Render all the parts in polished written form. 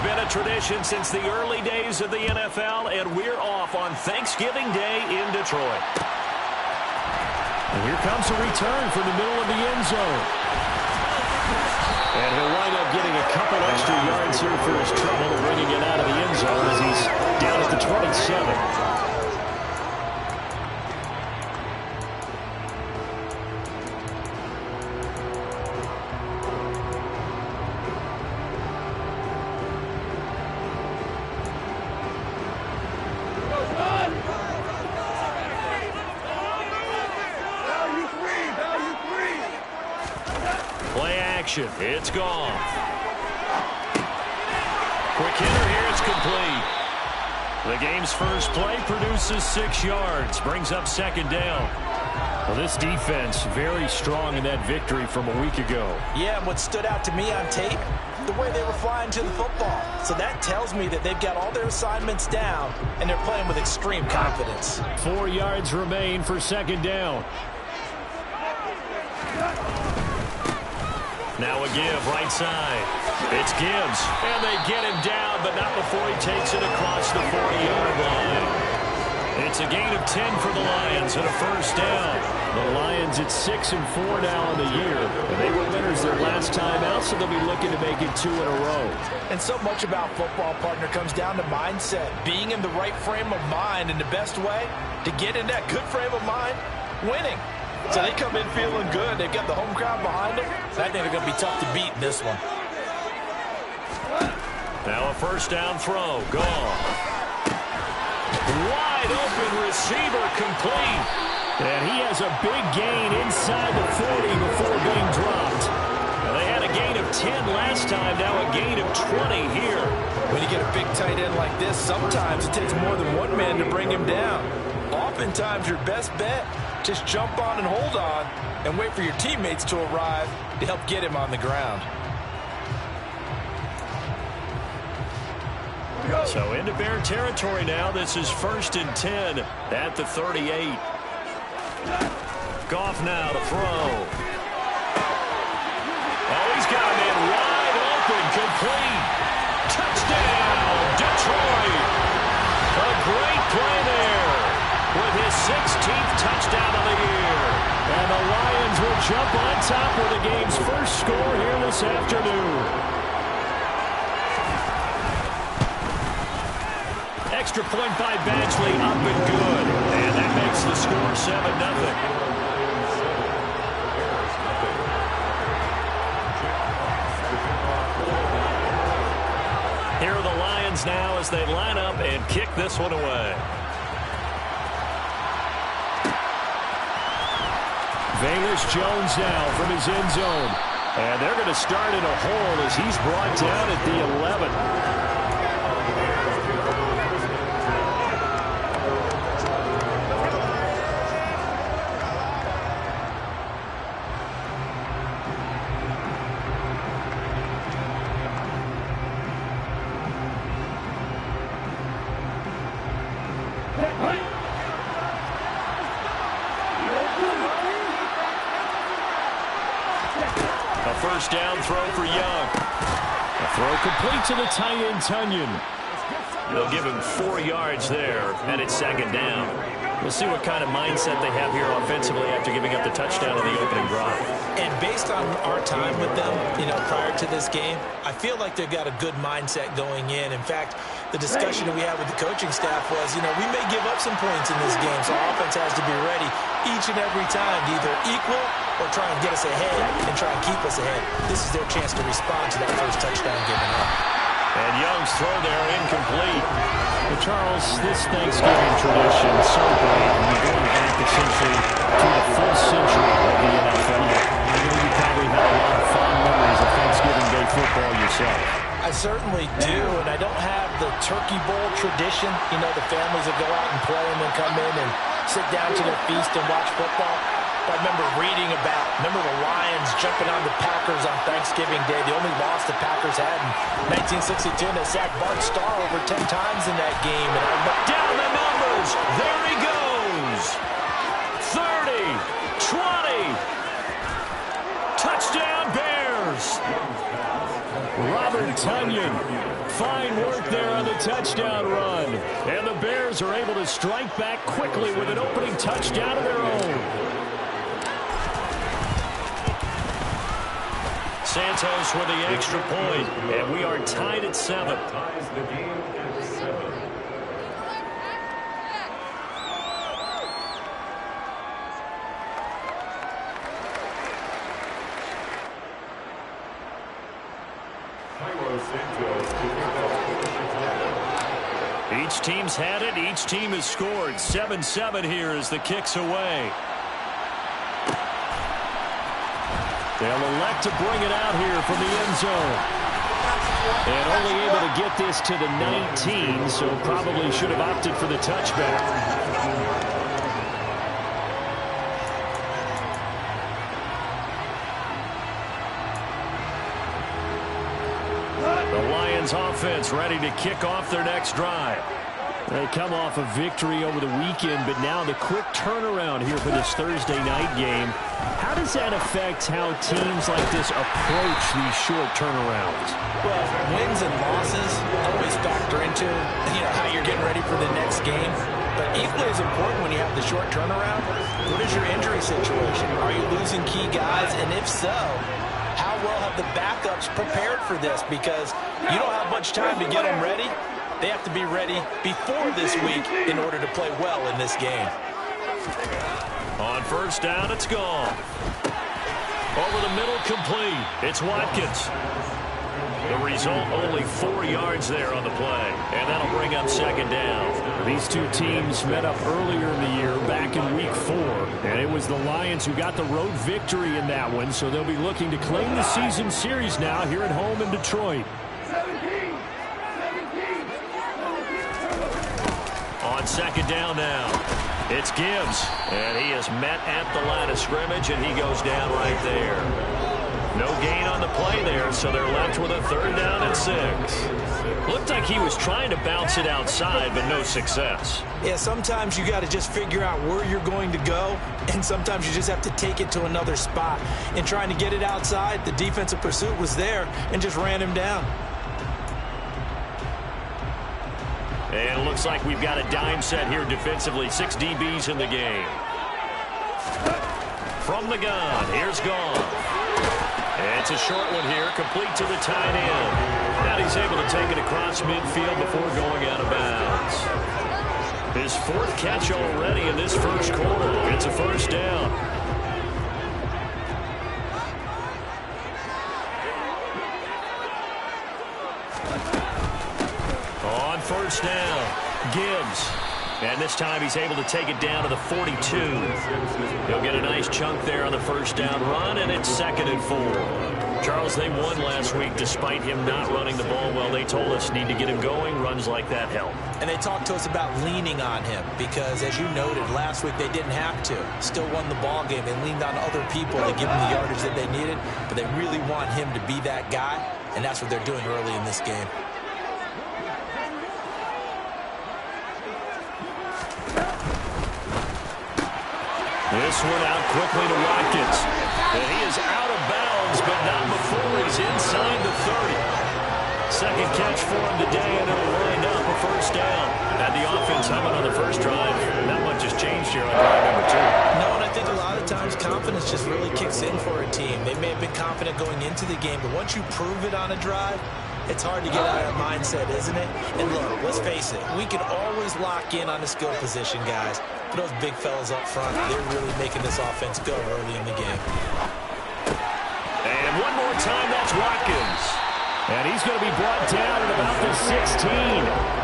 been a tradition since the early days of the NFL, and we're off on Thanksgiving Day in Detroit. And here comes a return from the middle of the end zone. And he'll wind up getting a couple extra yards here for his trouble, bringing it out of the end zone as he's down at the 27. It's gone. Quick hitter here. It's complete. The game's first play produces 6 yards. Brings up second down. Well, this defense very strong in that victory from a week ago. Yeah, and what stood out to me on tape, the way they were flying to the football. So that tells me that they've got all their assignments down, and they're playing with extreme confidence. 4 yards remain for second down. Now a give, right side. It's Gibbs, and they get him down, but not before he takes it across the 40-yard line. It's a gain of 10 for the Lions and a first down. The Lions at 6-4 now in the year. And they were winners their last time out, so they'll be looking to make it 2 in a row. And so much about football, partner, comes down to mindset. Being in the right frame of mind, and the best way to get in that good frame of mind, winning. So they come in feeling good. They've got the home crowd behind them. So I think they're going to be tough to beat in this one. Now a first down throw. Gone. Wide open receiver, complete. And he has a big gain inside the 40 before being dropped. Now they had a gain of 10 last time. Now a gain of 20 here. When you get a big tight end like this, sometimes it takes more than one man to bring him down. Oftentimes your best bet, just jump on and hold on and wait for your teammates to arrive to help get him on the ground. So into Bear territory now. This is 1st and 10 at the 38. Goff now to throw. Oh, he's got him in wide open, complete. Touchdown, Detroit. A great play there with his 16th touchdown of the year. And the Lions will jump on top with the game's first score here this afternoon. Extra point by Badgley, up and good. And that makes the score 7-0. Here are the Lions now as they line up and kick this one away. Velus-Jones now from his end zone. And they're going to start in a hole as he's brought down at the 11. First down throw for Young. A throw complete to the tight end, Tunyon. They'll give him 4 yards there, and it's second down. We'll see what kind of mindset they have here offensively after giving up the touchdown on the opening drive. And based on our time with them, prior to this game, I feel like they've got a good mindset going in. In fact, the discussion that we had with the coaching staff was, we may give up some points in this game, so our offense has to be ready each and every time to either equal or try and get us ahead and try and keep us ahead. This is their chance to respond to that first touchdown given up. And Young's throw there incomplete. Well, Charles, this Thanksgiving tradition is so great. We're going back essentially to the full century of the NFL. I know you probably have a lot of fond memories of Thanksgiving Day football yourself. I certainly do, and I don't have the Turkey Bowl tradition. The families that go out and play and then come in and sit down to their feast and watch football. But I remember reading remember the Lions jumping on the Packers on Thanksgiving Day. The only loss the Packers had in 1962, and they sacked Bart Starr over 10 times in that game. And I looked down the numbers. There he goes. 30, 20. Touchdown Bears. Robert Tunyon. Fine work there on the touchdown run. And the Bears are able to strike back quickly with an opening touchdown of their own. Santos with the extra point, and we are tied at 7. Each team's had it. Each team has scored. 7-7 here as the kick's away. They'll elect to bring it out here from the end zone. And only able to get this to the 19, so probably should have opted for the touchback. The Lions offense ready to kick off their next drive. They come off a victory over the weekend, but now the quick turnaround here for this Thursday night game. How does that affect how teams like this approach these short turnarounds? Well, wins and losses always factor into how you're getting ready for the next game. But equally as important when you have the short turnaround, what is your injury situation? Are you losing key guys? And if so, how well have the backups prepared for this? Because you don't have much time to get them ready. They have to be ready before this week in order to play well in this game. On first down, it's gone. Over the middle, complete. It's Watkins. The result, only 4 yards there on the play. And that'll bring up second down. These two teams met up earlier in the year, back in Week 4. And it was the Lions who got the road victory in that one, so they'll be looking to claim the season series now here at home in Detroit. On second down now, it's Gibbs, and he is met at the line of scrimmage, and he goes down right there. No gain on the play there, so they're left with a third down and 6. Looked like he was trying to bounce it outside, but no success. Yeah, sometimes you got to just figure out where you're going to go, and sometimes you just have to take it to another spot. In trying to get it outside, the defensive pursuit was there and just ran him down. And it looks like we've got a dime set here defensively. 6 DBs in the game. From the gun, here's Gone. And it's a short one here, complete to the tight end. Now he's able to take it across midfield before going out of bounds. His 4th catch already in this first quarter. It's a first down. First down, Gibbs. And this time he's able to take it down to the 42. He'll get a nice chunk there on the first down run, and it's 2nd and 4. Charles, they won last week despite him not running the ball well. They told us need to get him going. Runs like that help. And they talked to us about leaning on him because, as you noted, last week they didn't have to. Still won the ball game. They leaned on other people to give them the yardage that they needed, but they really want him to be that guy, and that's what they're doing early in this game. This one out quickly to Watkins. And he is out of bounds, but not before he's inside the 30. Second catch for him today, and it'll wind up a first down. And the offense humming on the first drive. Not much has changed here on drive number 2. No, and I think a lot of times confidence just really kicks in for a team. They may have been confident going into the game, but once you prove it on a drive, it's hard to get out of that mindset, isn't it? And look, let's face it, we can always lock in on the skill position, guys. But those big fellas up front, they're really making this offense go early in the game. And one more time, that's Watkins. And he's going to be brought down at about the 16.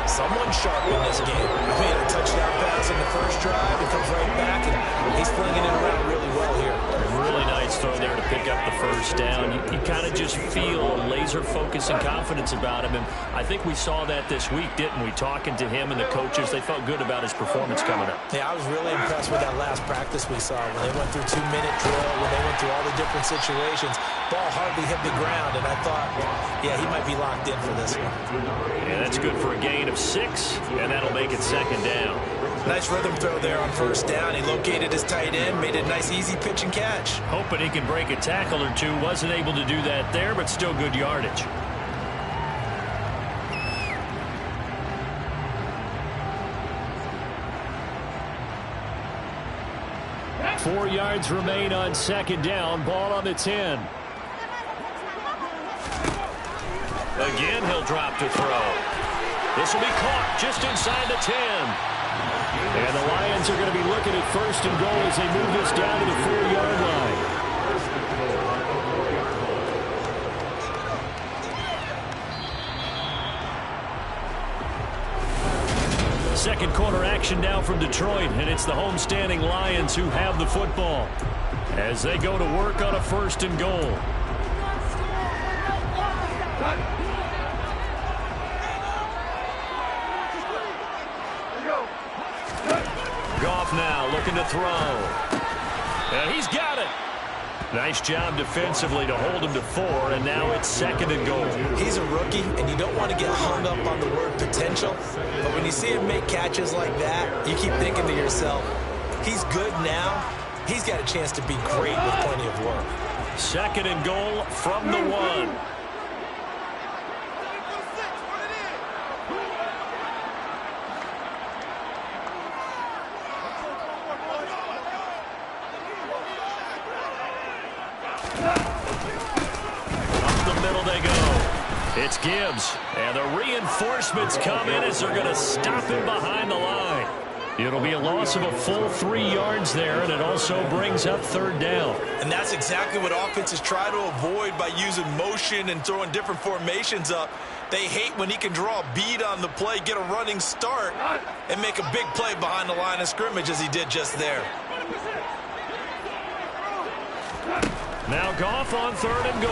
Someone sharp in this game. We had a touchdown pass in the first drive. He comes right back, and he's flinging it around really well here. Really nice throw there to pick up the first down. You kind of just feel a laser focus and confidence about him, and I think we saw that this week, didn't we? Talking to him and the coaches, they felt good about his performance coming up. Yeah, I was really impressed with that last practice we saw when they went through 2-minute drill, when they went through all the different situations. Ball hardly hit the ground, and I thought, yeah, he might be locked in for this one. Yeah, that's good for a gain of 6, and that'll make it second down. Nice rhythm throw there on first down. He located his tight end, made it a nice, easy pitch and catch. Hoping he can break a tackle or two. Wasn't able to do that there, but still good yardage. 4 yards remain on second down. Ball on the 10. Again, he'll drop to throw. This will be caught just inside the 10. And the Lions are going to be looking at first and goal as they move this down to the 4-yard line. Second quarter action now from Detroit, and it's the homestanding Lions who have the football as they go to work on a first and goal. Goff now looking to throw. And he's got it. Nice job defensively to hold him to 4, and now it's second and goal. He's a rookie, and you don't want to get hung up on the word potential. But when you see him make catches like that, you keep thinking to yourself, he's good now. He's got a chance to be great with plenty of work. Second and goal from the 1. It's Gibbs, and the reinforcements come in as they're going to stop him behind the line. It'll be a loss of a full 3 yards there, and it also brings up third down. And that's exactly what offenses try to avoid by using motion and throwing different formations up. They hate when he can draw a bead on the play, get a running start, and make a big play behind the line of scrimmage as he did just there. Now Goff on third and goal.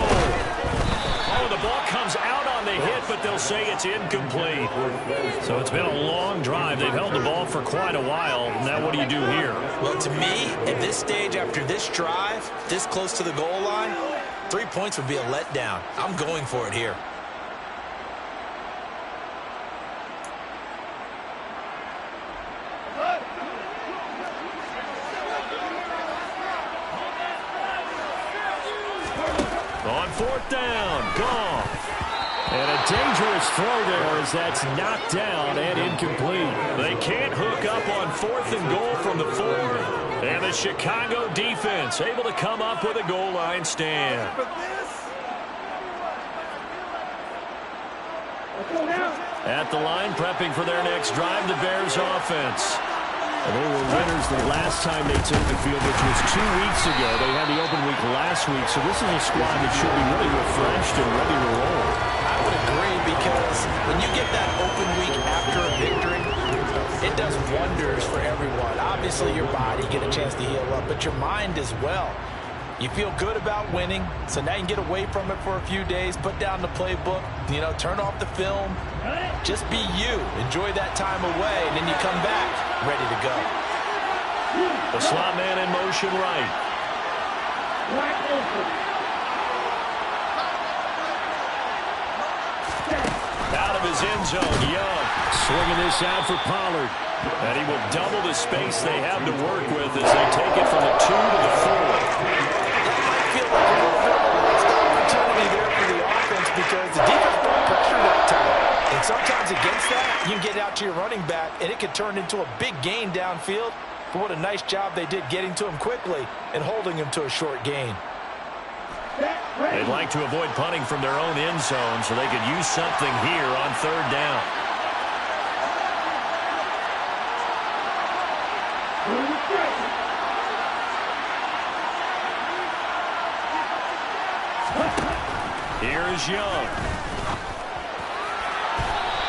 Oh, the ball comes out on the hit, but they'll say it's incomplete. So it's been a long drive. They've held the ball for quite a while. Now what do you do here? Well, to me, at this stage, after this drive, this close to the goal line, 3 points would be a letdown. I'm going for it here. On fourth down, Goff. And a dangerous throw there as that's knocked down and incomplete. They can't hook up on fourth and goal from the 4. And the Chicago defense able to come up with a goal line stand. At the line, prepping for their next drive, the Bears offense. They were winners the last time they took the field, which was 2 weeks ago. They had the open week last week, so this is a squad that should be really refreshed and ready to roll. I would agree, because when you get that open week after a victory, it does wonders for everyone. Obviously, your body get a chance to heal up, but your mind as well. You feel good about winning, so now you can get away from it for a few days, put down the playbook, turn off the film. Just be you. Enjoy that time away, and then you come back ready to go. The slot man in motion right. Out of his end zone, Young. Swinging this out for Pollard. And he will double the space they have to work with as they take it from the 2 to the 4. Feel like a little bit of a lost opportunity there for the offense, because the defense brought pressure that time. And sometimes against that, you can get out to your running back, and it could turn into a big gain downfield. But what a nice job they did getting to him quickly and holding him to a short gain. They'd like to avoid punting from their own end zone, so they could use something here on third down. Here's Young.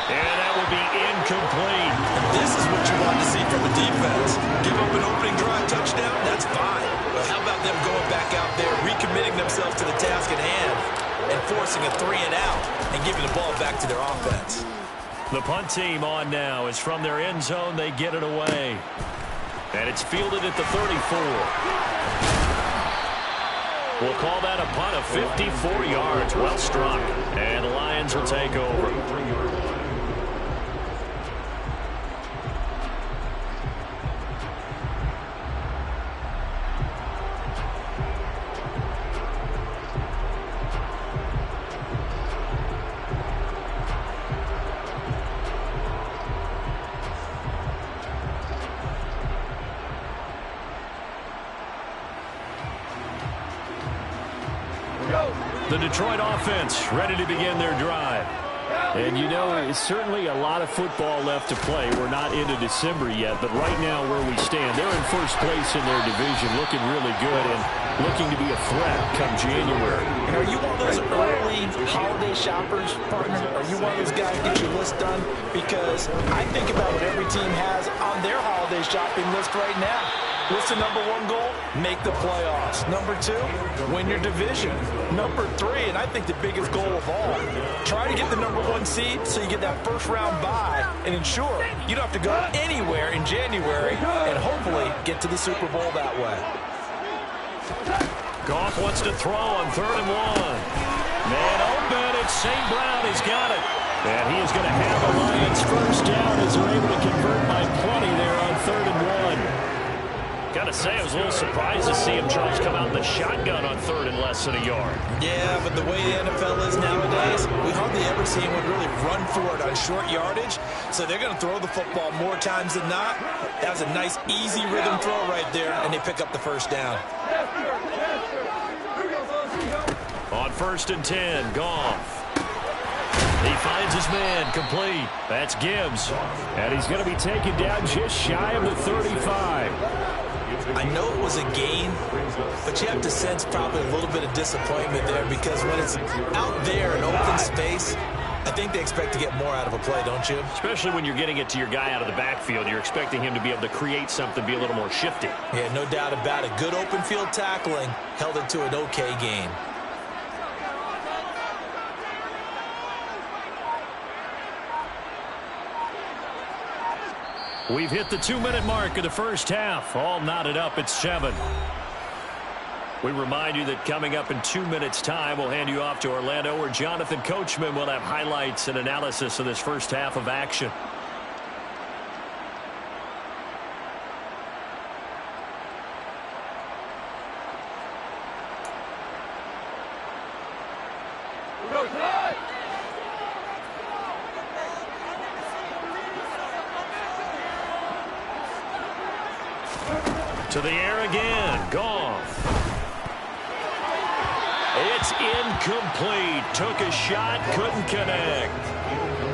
And that will be incomplete. This is what you want to see from a defense. Give up an opening drive touchdown, that's fine. But how about them going back out there, recommitting themselves to the task at hand, and forcing a 3 and out, and giving the ball back to their offense. The punt team on now is from their end zone. They get it away. And it's fielded at the 34. We'll call that a punt of 54 yards. Well struck. And the Lions will take over. The Detroit offense ready to begin their drive. And, you know, it's certainly a lot of football left to play. We're not into December yet, but right now where we stand, they're in first place in their division, looking really good and looking to be a threat come January. And are you one of those early holiday shoppers, partner? Are you one of those guys get your list done? Because I think about what every team has on their holiday shopping list right now. What's the number one goal? Make the playoffs. Number two, win your division. Number three, and I think the biggest goal of all, try to get the number one seed so you get that first round bye and ensure you don't have to go anywhere in January and hopefully get to the Super Bowl that way. Goff wants to throw on 3rd and 1. Man open, it's St. Brown. He's got it. And he is going to have the Lions first down as they're able to convert by plenty there on 3rd and 1. Gotta say, I was a little surprised to see him, Charles, come out in the shotgun on 3rd and less than a yard. Yeah, but the way the NFL is nowadays, we hardly ever see anyone really run for it on short yardage. So they're going to throw the football more times than not. That was a nice, easy rhythm throw right there, and they pick up the first down. On 1st and 10, Goff. He finds his man, complete. That's Gibbs. And he's going to be taken down just shy of the 35. I know it was a gain, but you have to sense probably a little bit of disappointment there because when it's out there in open space, I think they expect to get more out of a play, don't you? Especially when you're getting it to your guy out of the backfield. You're expecting him to be able to create something, be a little more shifty. Yeah, no doubt about it. Good open field tackling held it to an okay gain. We've hit the 2-minute mark of the first half. All knotted up at 7. We remind you that coming up in 2 minutes' time, we'll hand you off to Orlando, where Jonathan Coachman will have highlights and analysis of this first half of action. To the air again. Goff. It's incomplete. Took a shot, couldn't connect.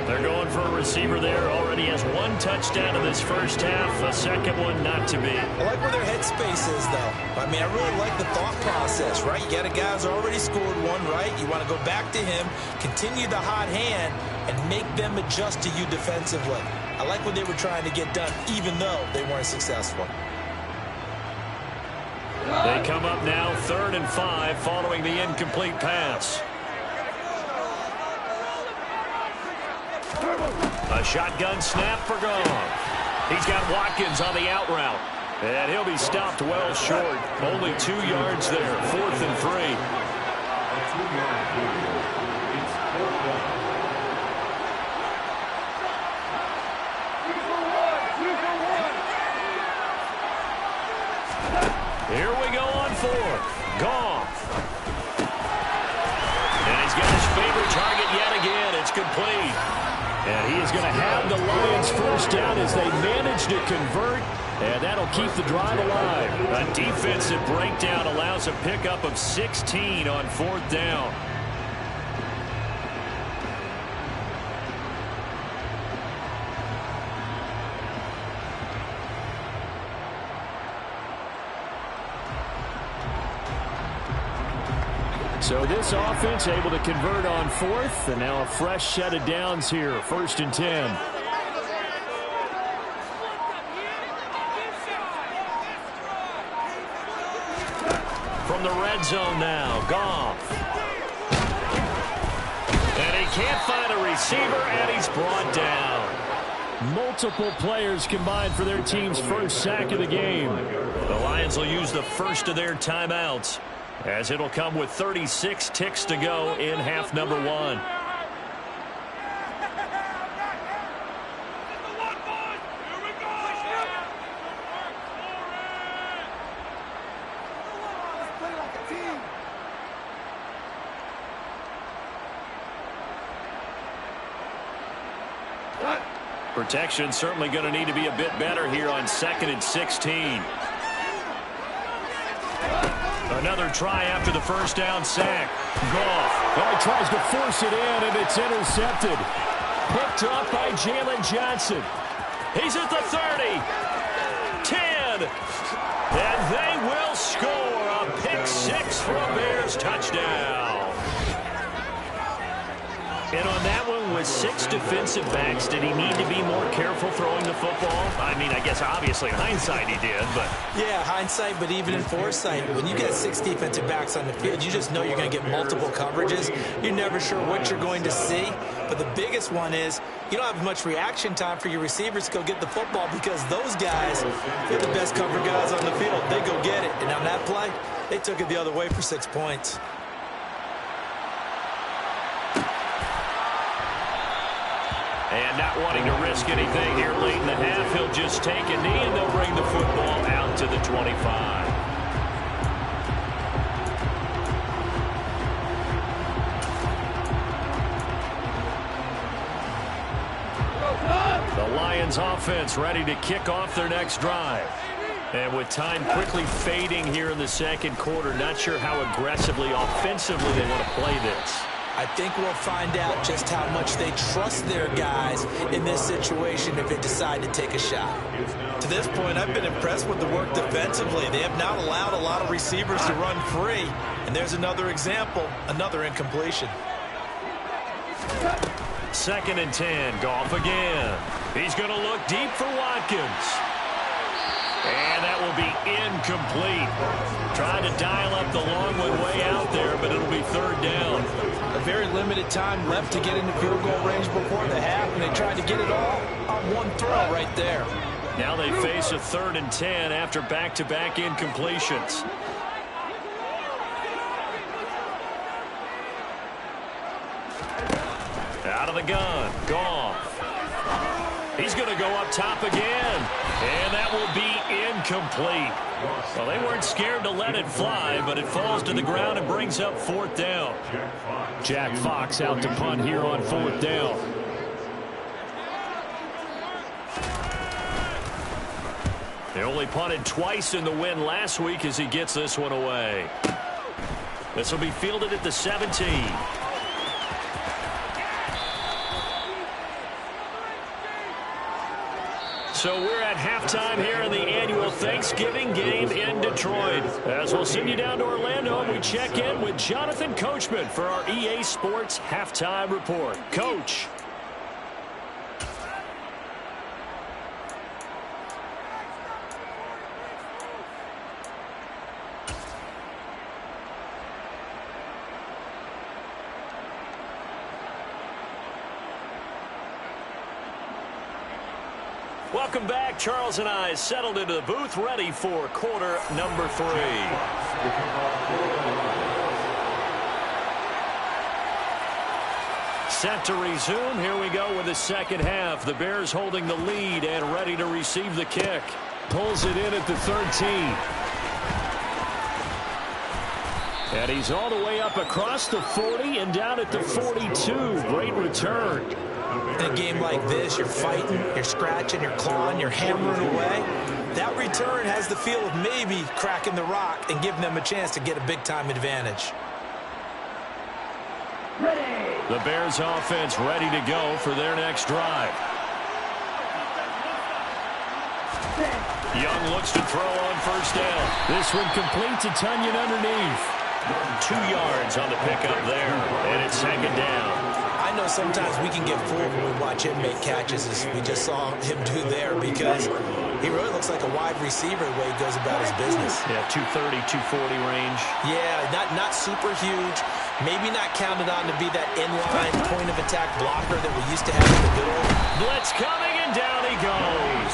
They're going for a receiver there. Already has 1 touchdown in this first half. A second one not to be. I like where their headspace is, though. I mean, I really like the thought process, right? You got a guy who's already scored 1, right? You want to go back to him, continue the hot hand, and make them adjust to you defensively. I like what they were trying to get done, even though they weren't successful. They come up now 3rd and 5 following the incomplete pass. A shotgun snap for Goff. He's got Watkins on the out route. And he'll be stopped well short. Only 2 yards there. 4th and 3. Here we go on 4th. Goff. And he's got his favorite target yet again. It's complete. And he is going to have the Lions first down as they manage to convert. And that'll keep the drive alive. A defensive breakdown allows a pickup of 16 on 4th down. So this offense able to convert on 4th, and now a fresh set of downs here, 1st and 10. From the red zone now, Goff. And he can't find a receiver, and he's brought down. Multiple players combined for their team's first sack of the game. The Lions will use the first of their timeouts, as it'll come with 36 ticks to go in half number 1. Protection certainly going to need to be a bit better here on 2nd and 16. Another try after the first down sack. Goff. Oh, he tries to force it in, and it's intercepted. Picked up by Jalen Johnson. He's at the 30. 10. And they will score a pick six for a Bears touchdown. And on that one, with 6 defensive backs, did he need to be more careful throwing the football? I mean, I guess obviously in hindsight he did, but... Yeah, hindsight, but even in foresight, when you get 6 defensive backs on the field, you just know you're going to get multiple coverages. You're never sure what you're going to see. But the biggest one is you don't have much reaction time for your receivers to go get the football because those guys, they're the best cover guys on the field. They go get it. And on that play, they took it the other way for 6 points. And not wanting to risk anything here late in the half, he'll just take a knee and they'll bring the football out to the 25. The Lions offense ready to kick off their next drive. And with time quickly fading here in the second quarter, not sure how aggressively, offensively they want to play this. I think we'll find out just how much they trust their guys in this situation if they decide to take a shot. To this point, I've been impressed with the work defensively. They have not allowed a lot of receivers to run free. And there's another example, another incompletion. 2nd and 10, Goff again. He's going to look deep for Watkins. And that will be incomplete. Trying to dial up the long one way out there, but it'll be 3rd down. A very limited time left to get into field goal range before the half, and they tried to get it all on one throw right there. Now they face a 3rd and 10 after back-to-back incompletions. Out of the gun, Goff. He's going to go up top again, and that will be incomplete. Well, they weren't scared to let it fly, but it falls to the ground and brings up 4th down. Jack Fox out to punt here on 4th down. They only punted twice in the win last week as he gets this one away. This will be fielded at the 17. So we're at halftime here in the annual Thanksgiving game in Detroit. As we'll send you down to Orlando, and we check in with Jonathan Coachman for our EA Sports Halftime Report. Coach. Welcome back. Charles and I settled into the booth, ready for quarter number 3. Set to resume. Here we go with the second half. The Bears holding the lead and ready to receive the kick. Pulls it in at the 13. And he's all the way up across the 40 and down at the 42. Great return. In a game like this, you're fighting, you're scratching, you're clawing, you're hammering away. That return has the feel of maybe cracking the rock and giving them a chance to get a big-time advantage. The Bears offense ready to go for their next drive. Young looks to throw on first down. This one complete to Tunyon underneath. 2 yards on the pickup there, and it's 2nd down. I know sometimes we can get fooled when we watch him make catches, as we just saw him do there, because he really looks like a wide receiver the way he goes about his business. Yeah, 230, 240 range. Yeah, not super huge. Maybe not counted on to be that inline point-of-attack blocker that we used to have in the middle. Blitz coming, and down he goes.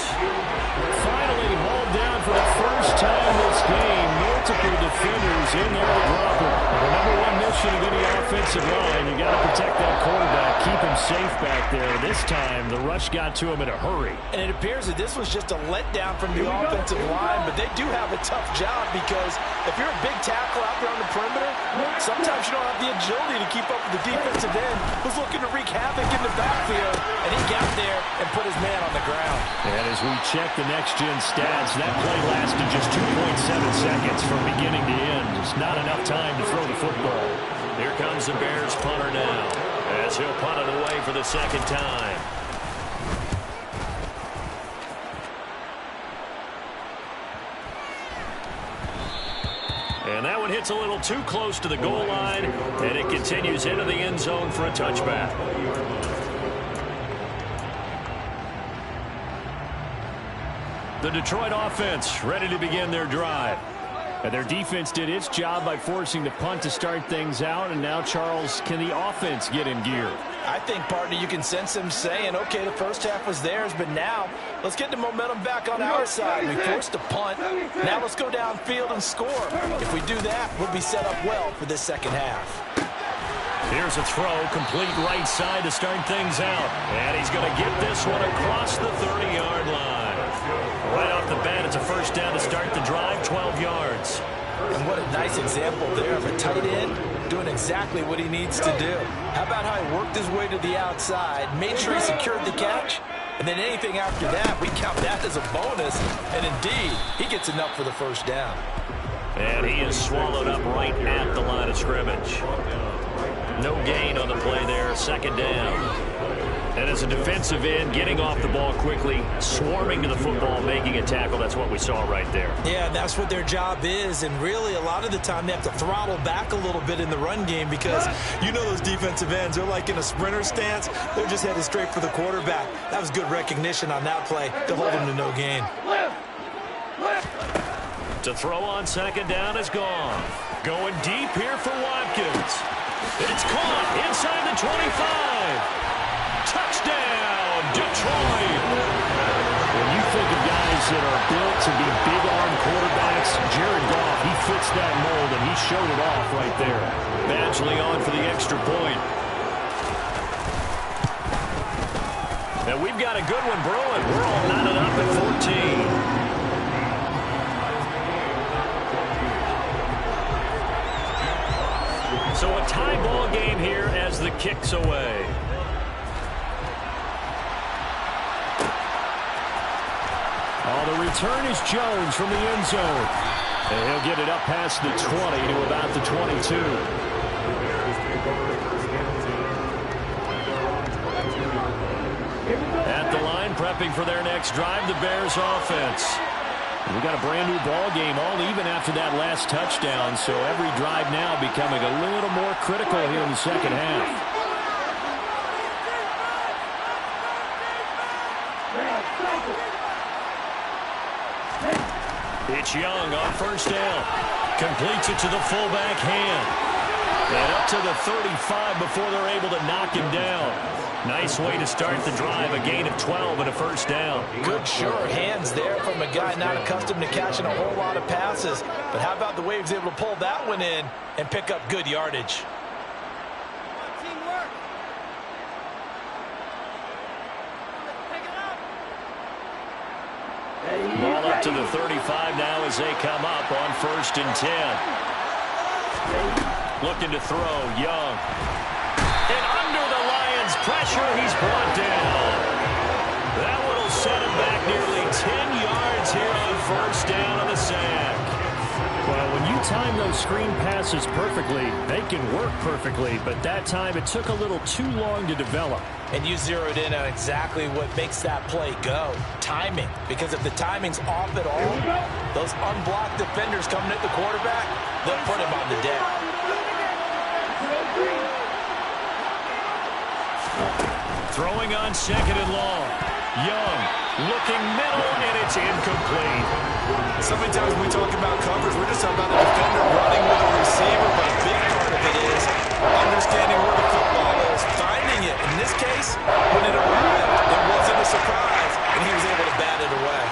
Finally hauled down for the first time this game. Multiple defenders in there to drop him. The #1 mission of any offensive line, you got to protect that quarterback, keep him safe back there. This time, the rush got to him in a hurry. And it appears that this was just a letdown from the offensive line, but they do have a tough job because if you're a big tackle out there on the perimeter, sometimes you don't have the agility to keep up with the defensive end who's looking to wreak havoc in the backfield, and he got there and put his man on the ground. And as we check the next-gen stats, that play lasted just 2.7 seconds from beginning to end. Just not enough time to throw the football. Here comes the Bears punter now, as he'll punt it away for the second time. And that one hits a little too close to the goal line, and it continues into the end zone for a touchback. The Detroit offense ready to begin their drive. And their defense did its job by forcing the punt to start things out. And now, Charles, can the offense get in gear? I think, partner, you can sense them saying, okay, the first half was theirs, but now let's get the momentum back on our side. We forced a punt. Now let's go downfield and score. If we do that, we'll be set up well for this second half. Here's a throw, complete right side to start things out. And he's going to get this one across the 30-yard line. Right off the bat, it's a first down to start the drive, 12 yards. And what a nice example there of a tight end doing exactly what he needs to do. How about how he worked his way to the outside, made sure he secured the catch, and then anything after that, we count that as a bonus. And indeed, he gets enough for the first down. And he is swallowed up right at the line of scrimmage. No gain on the play there, second down. And as a defensive end, getting off the ball quickly, swarming to the football, making a tackle, that's what we saw right there. Yeah, that's what their job is, and really a lot of the time they have to throttle back a little bit in the run game because you know those defensive ends, they're like in a sprinter stance. They're just headed straight for the quarterback. That was good recognition on that play to hold him to no gain. To throw on second down is gone. Going deep here for Watkins. It's caught inside the 25. Touchdown, Detroit! When you think of guys that are built to be big-arm quarterbacks, Jared Goff, he fits that mold, and he showed it off right there. Badgley on for the extra point. And we've got a good one brewing. We're all knotted up at 14. So a tie ball game here as the kick's away. The return is Jones from the end zone. And he'll get it up past the 20 to about the 22. At the line, prepping for their next drive, the Bears offense. We got a brand new ball game, all even after that last touchdown. So every drive now becoming a little more critical here in the second half. It's Young on first down. Completes it to the fullback hand. And up to the 35 before they're able to knock him down. Nice way to start the drive. A gain of 12 and a first down. Good, sure hands there from a guy not accustomed to catching a whole lot of passes. But how about the way he was able to pull that one in and pick up good yardage? Ball up to the 35 now as they come up on 1st and 10. Looking to throw, Young. And under the Lions' pressure, he's brought down. That one will set him back nearly 10 yards here on 1st down on the sack. Well, when you time those screen passes perfectly, they can work perfectly. But that time, it took a little too long to develop. And you zeroed in on exactly what makes that play go. Timing. Because if the timing's off at all, those unblocked defenders coming at the quarterback, they'll put him on the deck. Throwing on 2nd and long. Young looking middle, and it's incomplete. So many times when we talk about coverage, we're just talking about a defender running with a receiver, but a big part of it is understanding where the football is, finding it. In this case, when it arrived, it wasn't a surprise, and he was able to bat it away.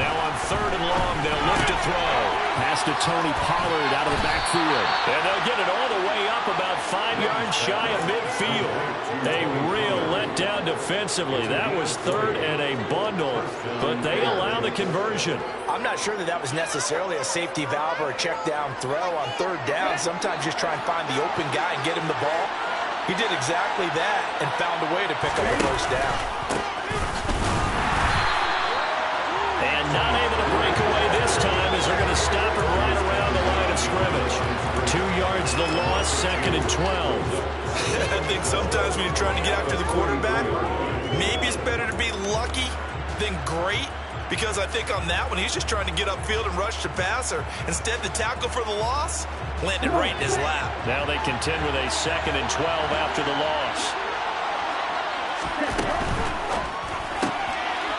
Now on 3rd and long, they'll look to throw. Pass to Tony Pollard out of the backfield. And they'll get it all the way up about 5 yards shy of midfield. A real letdown defensively. That was third and a bundle, but they allow the conversion. I'm not sure that was necessarily a safety valve or a check down throw on third down. Sometimes just try and find the open guy and get him the ball. He did exactly that and found a way to pick up a first down. And not able to break away this time as they're going to stop it right around the line of scrimmage. 2 yards the loss, 2nd and 12. I think sometimes when you're trying to get after the quarterback, maybe it's better to be lucky than great, because I think on that one, he's just trying to get upfield and rush the passer. Instead, the tackle for the loss landed right in his lap. Now they contend with a 2nd and 12 after the loss.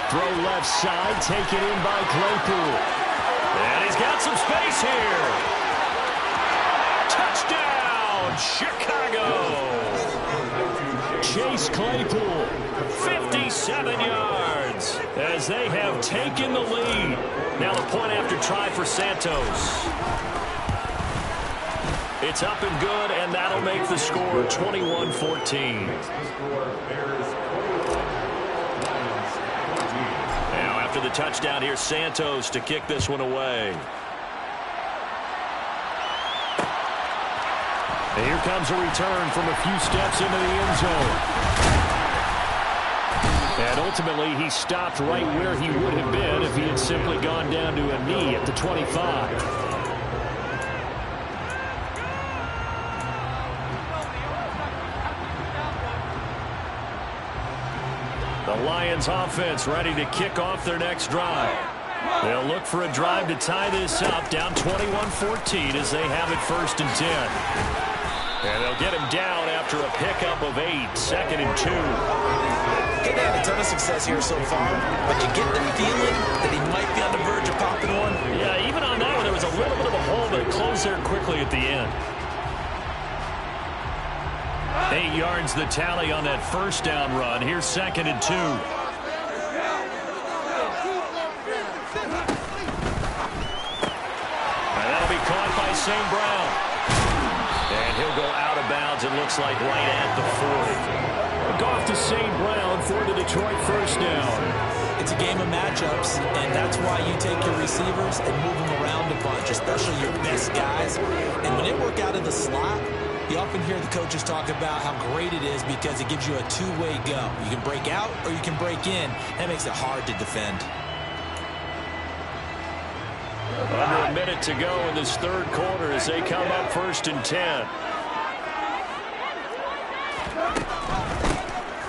Throw left side, taken in by Claypool. And he's got some space here. Touchdown, Chicago. Chase Claypool. 57 yards as they have taken the lead. Now the point after try for Santos. It's up and good, and that'll make the score 21-14. Now after the touchdown here, Santos to kick this one away. And here comes a return from a few steps into the end zone. And ultimately, he stopped right where he would have been if he had simply gone down to a knee at the 25. The Lions offense ready to kick off their next drive. They'll look for a drive to tie this up, down 21-14 as they have it 1st and 10. And they'll get him down after a pickup of 8, 2nd and 2. Getting had a ton of success here so far, but you get the feeling that he might be on the verge of popping one. Yeah, even on that one, there was a little bit of a hole, but it closed there quickly at the end. 8 yards the tally on that first down run. Here's 2nd and 2. And that'll be caught by St. Brown. And he'll go out of bounds, it looks like, right at the 40. Off to St. Brown for the Detroit first down. It's a game of matchups, and that's why you take your receivers and move them around a bunch, especially your best guys. And when they work out of the slot, you often hear the coaches talk about how great it is because it gives you a two-way go. You can break out or you can break in. That makes it hard to defend. Under a minute to go in this third quarter as they come up 1st and 10.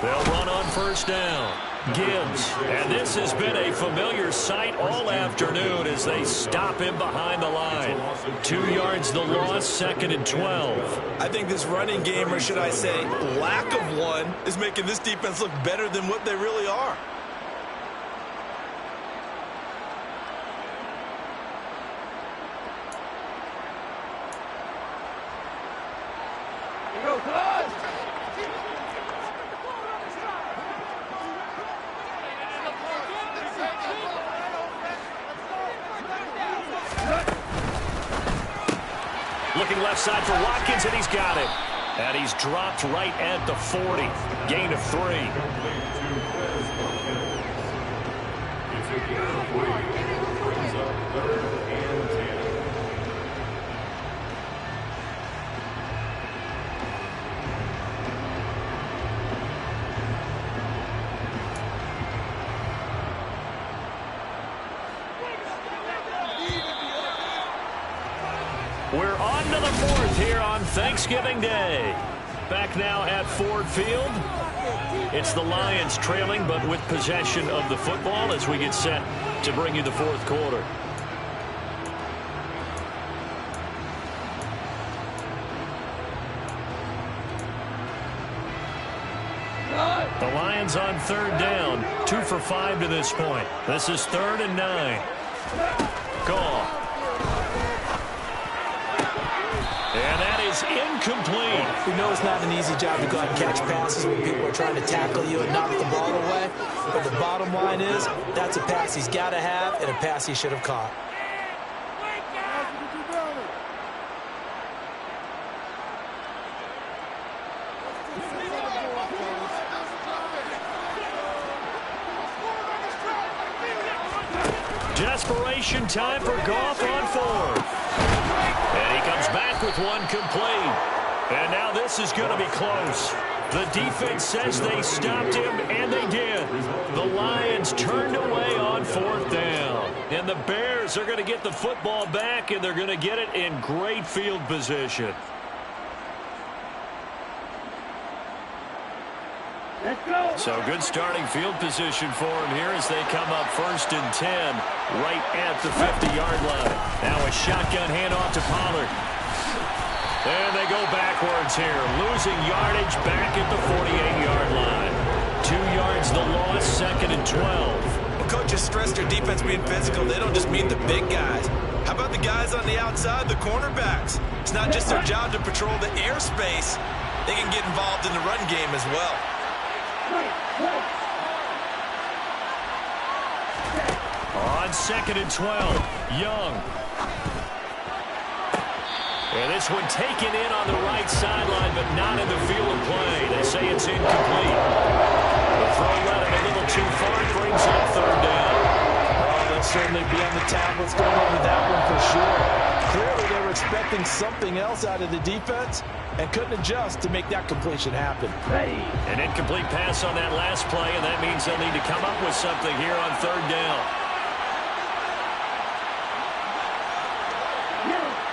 They'll run on first down. Gibbs. And this has been a familiar sight all afternoon as they stop him behind the line. 2 yards the loss, 2nd and 12. I think this running game, or should I say lack of one, is making this defense look better than what they really are. Looking left side for Watkins, and he's got it. And he's dropped right at the 40. Gain of 3. We're on to the 4th here on Thanksgiving Day. Back now at Ford Field. It's the Lions trailing, but with possession of the football as we get set to bring you the 4th quarter. The Lions on 3rd down, 2 for 5 to this point. This is 3rd and 9. Goal. And that is incomplete. We know it's not an easy job to go out and catch passes when people are trying to tackle you and knock the ball away. But the bottom line is, that's a pass he's got to have and a pass he should have caught. Desperation time for Goff on fourth. And he comes back with one complete. And now this is going to be close. The defense says they stopped him, and they did. The Lions turned away on fourth down. And the Bears are going to get the football back, and they're going to get it in great field position. So good starting field position for him here as they come up 1st and 10 right at the 50-yard line. Now a shotgun handoff to Pollard. And they go backwards here, losing yardage back at the 48-yard line. 2 yards the loss, 2nd and 12. Well, coaches stress their defense being physical. They don't just mean the big guys. How about the guys on the outside, the cornerbacks? It's not just their job to patrol the airspace. They can get involved in the run game as well. On 2nd and 12, Young. And this one taken in on the right sideline, but not in the field of play. They say it's incomplete. The throw led him a little too far, brings up 3rd down. Oh, they'll certainly be on the tablets going over that one for sure. Clearly they were expecting something else out of the defense and couldn't adjust to make that completion happen. An incomplete pass on that last play, and that means they'll need to come up with something here on 3rd down.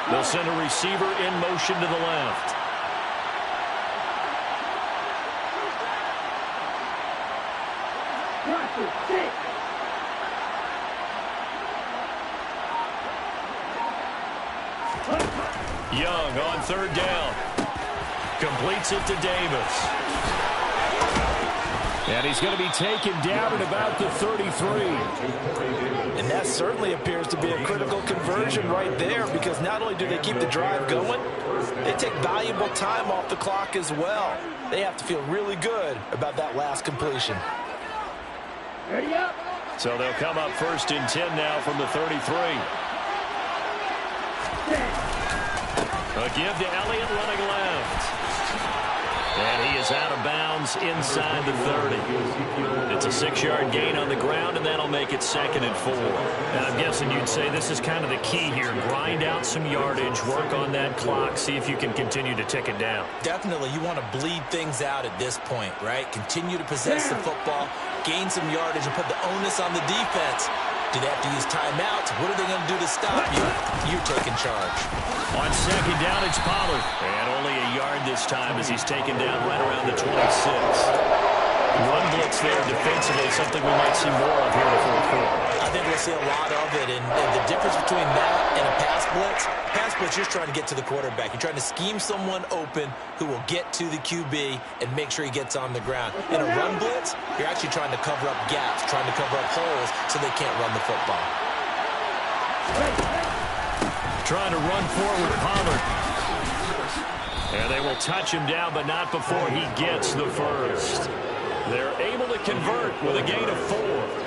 They'll send a receiver in motion to the left. Young on 3rd down. Completes it to Davis. And he's going to be taken down at about the 33. And that certainly appears to be a critical conversion right there, because not only do they keep the drive going, they take valuable time off the clock as well. They have to feel really good about that last completion. Ready up. So they'll come up 1st and 10 now from the 33. A give to Elliott running left. And he is out of bounds inside the 30. It's a 6-yard gain on the ground, and that'll make it 2nd and 4. And I'm guessing you'd say this is kind of the key here. Grind out some yardage, work on that clock, see if you can continue to tick it down. Definitely, you want to bleed things out at this point, right? Continue to possess the football, gain some yardage, and put the onus on the defense. Do they have to use timeouts? What are they going to do to stop you? You're taking charge. On 2nd down, it's Pollard. And only a yard this time as he's taken down right around the 26. Run blitz there defensively, something we might see more of here in the 4th quarter. I think we'll see a lot of it. And the difference between that and a pass blitz, you're trying to get to the quarterback. You're trying to scheme someone open who will get to the QB and make sure he gets on the ground. In a run blitz, you're actually trying to cover up gaps, trying to cover up holes so they can't run the football. Trying to run forward, Pollard. And they will touch him down, but not before he gets the first. They're able to convert with a gain of 4.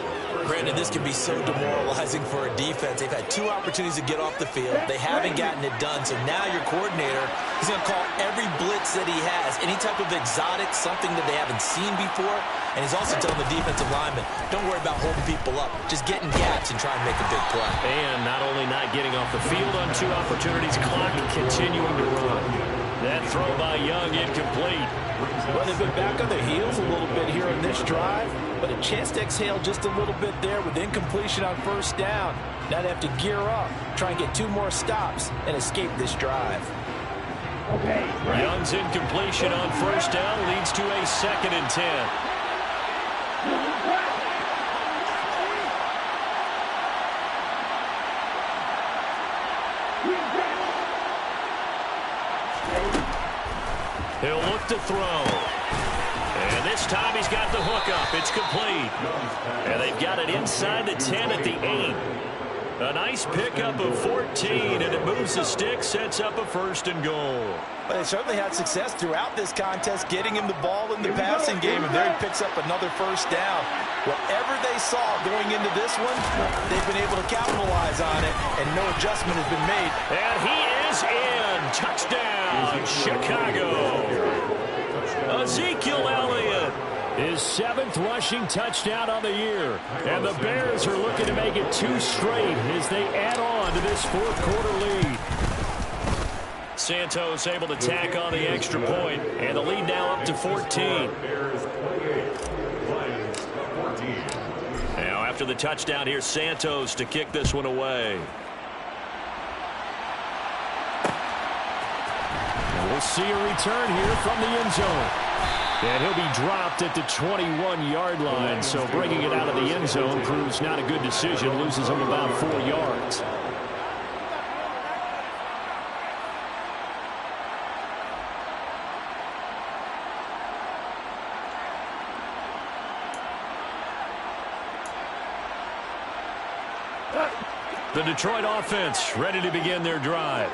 Brandon, this can be so demoralizing for a defense. They've had 2 opportunities to get off the field. They haven't gotten it done. So now your coordinator is going to call every blitz that he has, any type of exotic, something that they haven't seen before. And he's also telling the defensive lineman, don't worry about holding people up. Just get in gaps and try and make a big play. And not only not getting off the field on 2 opportunities, clock continuing to run. That throw by Young incomplete. Well, they've been back on their heels a little bit here in this drive, but a chance to exhale just a little bit there with incompletion on 1st down. Now they have to gear up, try and get 2 more stops, and escape this drive. Okay. Young's incompletion on 1st down leads to a 2nd and 10. He'll look to throw. And this time he's got the hook up. It's complete. And they've got it inside the 10 at the 8. A nice pickup of 14, and it moves the stick, sets up a 1st and goal. But they certainly had success throughout this contest, getting him the ball in the passing game, and there he picks up another 1st down. Whatever they saw going into this one, they've been able to capitalize on it, and no adjustment has been made. And he is in. Touchdown, Chicago. Ezekiel Elliott His 7th rushing touchdown on the year. And the Bears are looking to make it 2 straight as they add on to this fourth-quarter lead. Santos able to tack on the extra point, and the lead now up to 14. Now after the touchdown, here's Santos to kick this one away. And we'll see a return here from the end zone. And he'll be dropped at the 21-yard line, so bringing it out of the end zone proves not a good decision, loses him about 4 yards. The Detroit offense ready to begin their drive.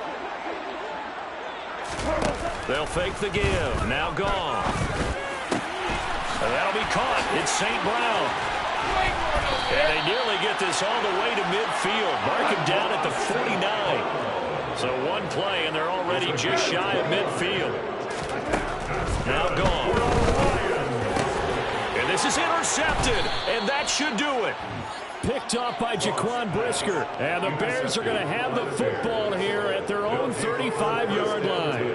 They'll fake the give. Now gone. And that'll be caught. It's St. Brown. And they nearly get this all the way to midfield. Mark him down at the 49. So one play, and they're already just shy of midfield. Now gone. And this is intercepted, and that should do it. Picked off by Jaquan Brisker. And the Bears are going to have the football here at their own 35-yard line.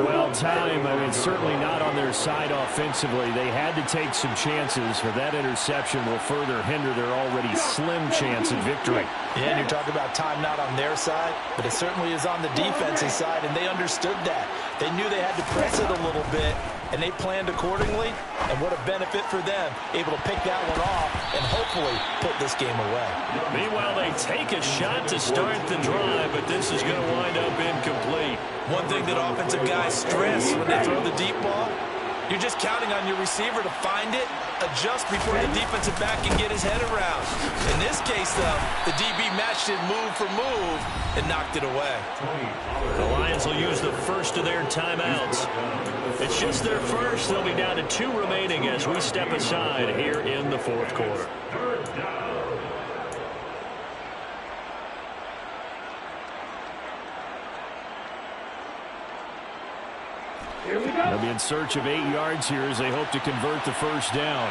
Well, time, I mean, certainly not on their side offensively. They had to take some chances, for that interception will further hinder their already slim chance at victory. Yeah, and you're talking about time not on their side, but it certainly is on the defensive side, and they understood that. They knew they had to press it a little bit, and they planned accordingly, and what a benefit for them, able to pick that one off and hopefully put this game away. Meanwhile, they take a shot to start the drive, but this is going to wind up incomplete. One thing that offensive guys stress when they throw the deep ball, you're just counting on your receiver to find it, adjust before the defensive back can get his head around. In this case, though, the DB matched it move for move and knocked it away. The Lions will use the first of their timeouts. It's just their first. They'll be down to 2 remaining as we step aside here in the fourth quarter. They'll be in search of 8 yards here as they hope to convert the first down.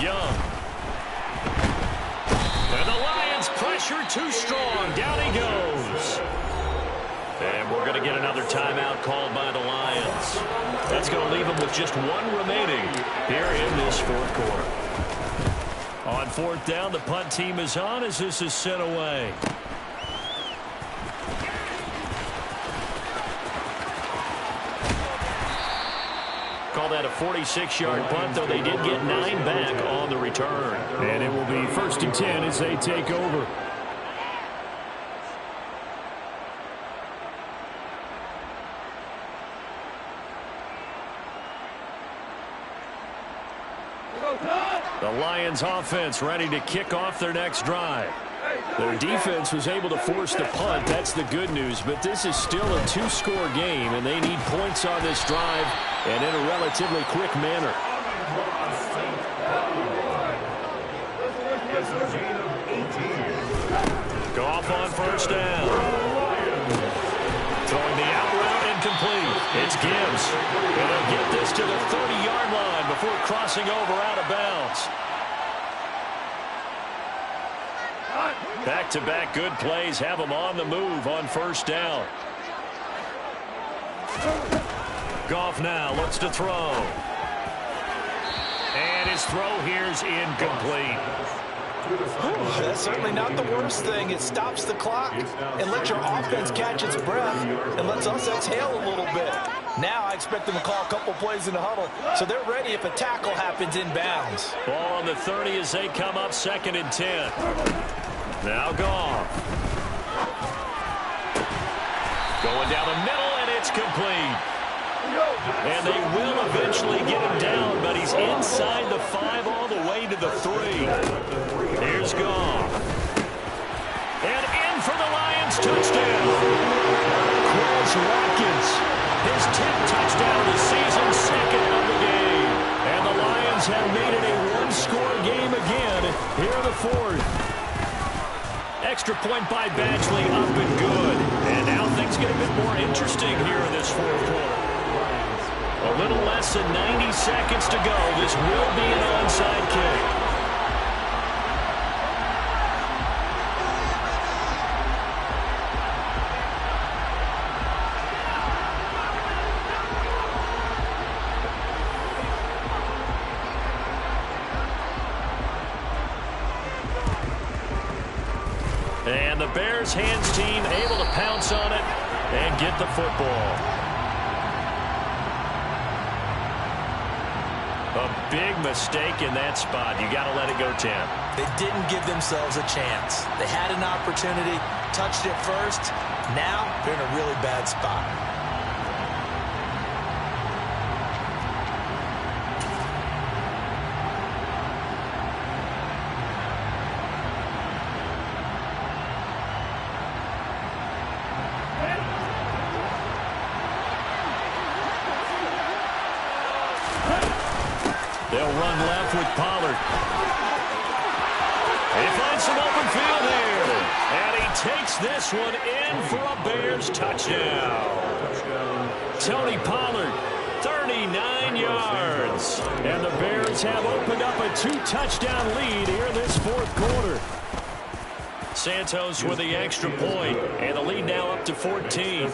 Young. And the Lions pressure too strong. Down he goes. And we're going to get another timeout called by the Lions. That's going to leave them with just 1 remaining here in this fourth quarter. On fourth down, the punt team is on as this is sent away. Call that a 46-yard punt, though they did get 9 back on the return. And it will be 1st and 10 as they take over. The Lions offense ready to kick off their next drive. Their defense was able to force the punt. That's the good news. But this is still a 2-score game, and they need points on this drive and in a relatively quick manner. Goff on first down. Throwing the out route incomplete. It's Gibbs. And they'll get this to the 30-yard line before crossing over out of bounds. Back-to-back good plays have them on the move on first down. Goff now looks to throw. And his throw here's incomplete. That's certainly not the worst thing. It stops the clock and lets your offense catch its breath and lets us exhale a little bit. Now I expect them to call a couple plays in the huddle so they're ready if a tackle happens inbounds. Ball on the 30 as they come up 2nd and 10. Now Goff. Going down the middle, and it's complete. And they will eventually get him down, but he's inside the 5 all the way to the 3. Here's Goff. And in for the Lions touchdown. Quez Watkins, his 10th touchdown of the season, 6 have made it a one-score game again here in the fourth. Extra point by Badgley, up and good. And now things get a bit more interesting here in this fourth quarter. A little less than 90 seconds to go. This will be an onside kick. And the Bears hands team able to pounce on it and get the football. A big mistake in that spot. You got to let it go, Tim. They didn't give themselves a chance. They had an opportunity, touched it first. Now they're in a really bad spot. They'll run left with Pollard. He finds some open field here. And he takes this one in for a Bears touchdown. Tony Pollard, 39 yards. And the Bears have opened up a 2-touchdown lead here in this fourth quarter. Santos with the extra point. And the lead now up to 14.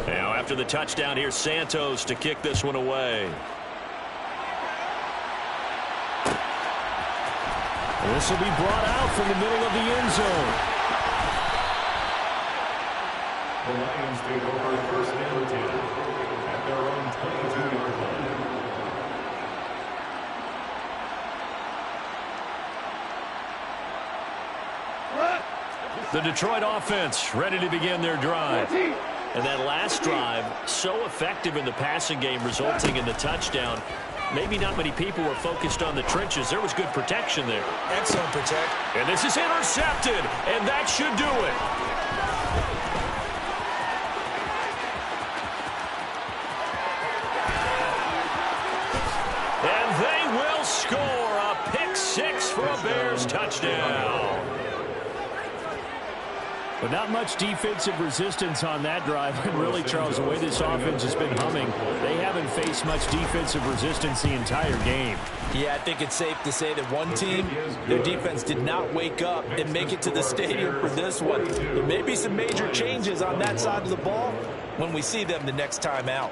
Now after the touchdown, here's Santos to kick this one away. This will be brought out from the middle of the end zone. The Lions take over first and 10 at their own 22-yard line. The Detroit offense ready to begin their drive. And that last drive, so effective in the passing game, resulting in the touchdown. Maybe not many people were focused on the trenches. There was good protection there. Excellent protect. And this is intercepted, and that should do it. And they will score a pick six for a Bears touchdown. But not much defensive resistance on that drive. And really, Charles, the way this offense has been humming, they haven't faced much defensive resistance the entire game. Yeah, I think it's safe to say that one team, their defense did not wake up and make it to the stadium for this one. There may be some major changes on that side of the ball when we see them the next time out.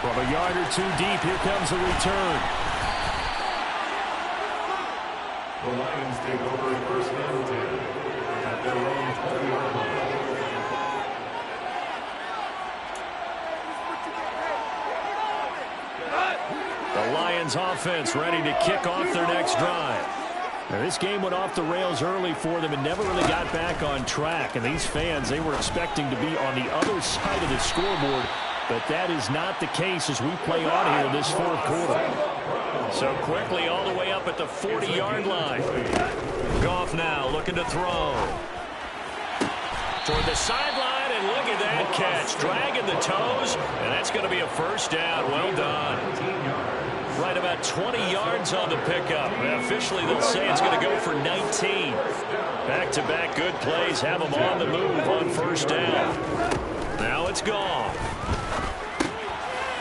From a yard or two deep, here comes a return. The Lions take over first and 10 at their own 20-yard line. The Lions offense ready to kick off their next drive. Now, this game went off the rails early for them and never really got back on track. And these fans, they were expecting to be on the other side of the scoreboard. But that is not the case as we play on here in this fourth quarter. So quickly all the way up at the 40-yard line. Goff now looking to throw. Toward the sideline, and look at that catch. Dragging the toes, and that's going to be a first down. Well done. Right about 20 yards on the pickup. Officially, they'll say it's going to go for 19. Back-to-back good plays have them on the move on first down. Now it's Goff.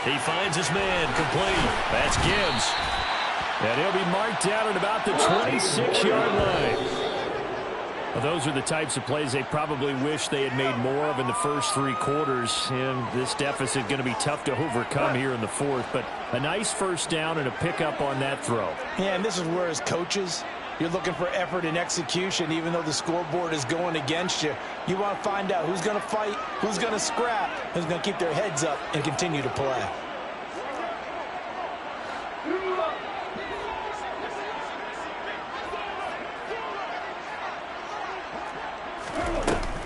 He finds his man complete. That's Gibbs. And he'll be marked down at about the 26-yard line. Well, those are the types of plays they probably wish they had made more of in the first three quarters. And this deficit going to be tough to overcome here in the fourth. But a nice first down and a pickup on that throw. Yeah, and this is where, as coaches, you're looking for effort and execution, even though the scoreboard is going against you. You want to find out who's going to fight, who's going to scrap, who's going to keep their heads up and continue to play.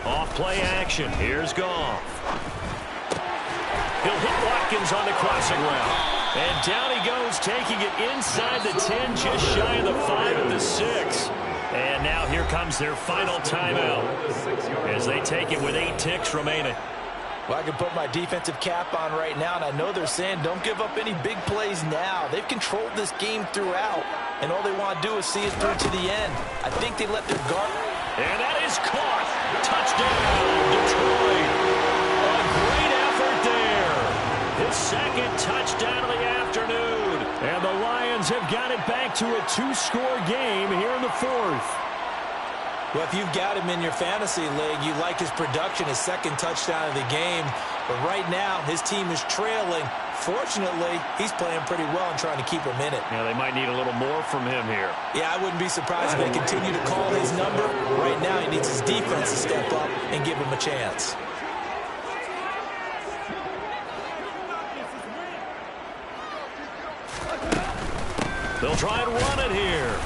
Off-play action. Here's Goff. He'll hit Watkins on the crossing route. And down he goes, taking it inside the 10, just shy of the 5 at the 6. And now here comes their final timeout as they take it with 8 ticks remaining. Well, I can put my defensive cap on right now, and I know they're saying don't give up any big plays now. They've controlled this game throughout, and all they want to do is see it through to the end. I think they let their guard. And that is caught. Touchdown, Detroit. A great effort there. His second touchdown of the afternoon. And the Lions have got it back to a 2-score game here in the 4th. Well, if you've got him in your fantasy league, you like his production, his second touchdown of the game. But right now, his team is trailing. Fortunately, he's playing pretty well and trying to keep him in it. Yeah, they might need a little more from him here. Yeah, I wouldn't be surprised if they continue to call his number. Right now, he needs his defense to step up and give him a chance. They'll try and run it here.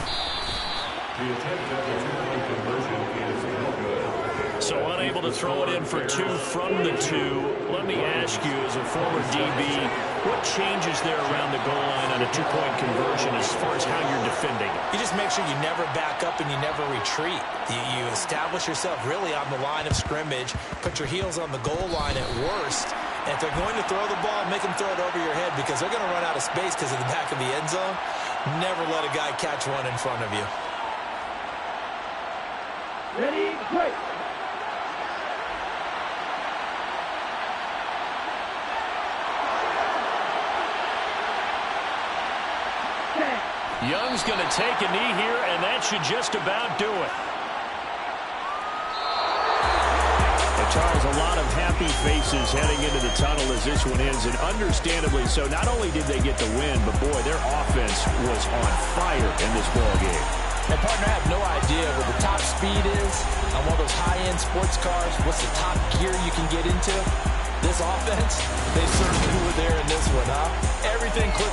The attempt at the two-point conversion is no good. So unable to throw it in for 2 from the 2. Let me ask you, as a former DB, what changes there around the goal line on a 2-point conversion as far as how you're defending? You just make sure you never back up and you never retreat. You establish yourself really on the line of scrimmage, put your heels on the goal line at worst, and if they're going to throw the ball, make them throw it over your head because they're going to run out of space because of the back of the end zone. Never let a guy catch one in front of you. Ready, break. Young's going to take a knee here, and that should just about do it. But Charles, a lot of happy faces heading into the tunnel as this one ends, and understandably so. Not only did they get the win, but boy, their offense was on fire in this ball game. And partner, I have no idea what the top speed is on one of those high-end sports cars. What's the top gear you can get into? This offense, they certainly were there in this one, huh? Everything clicking.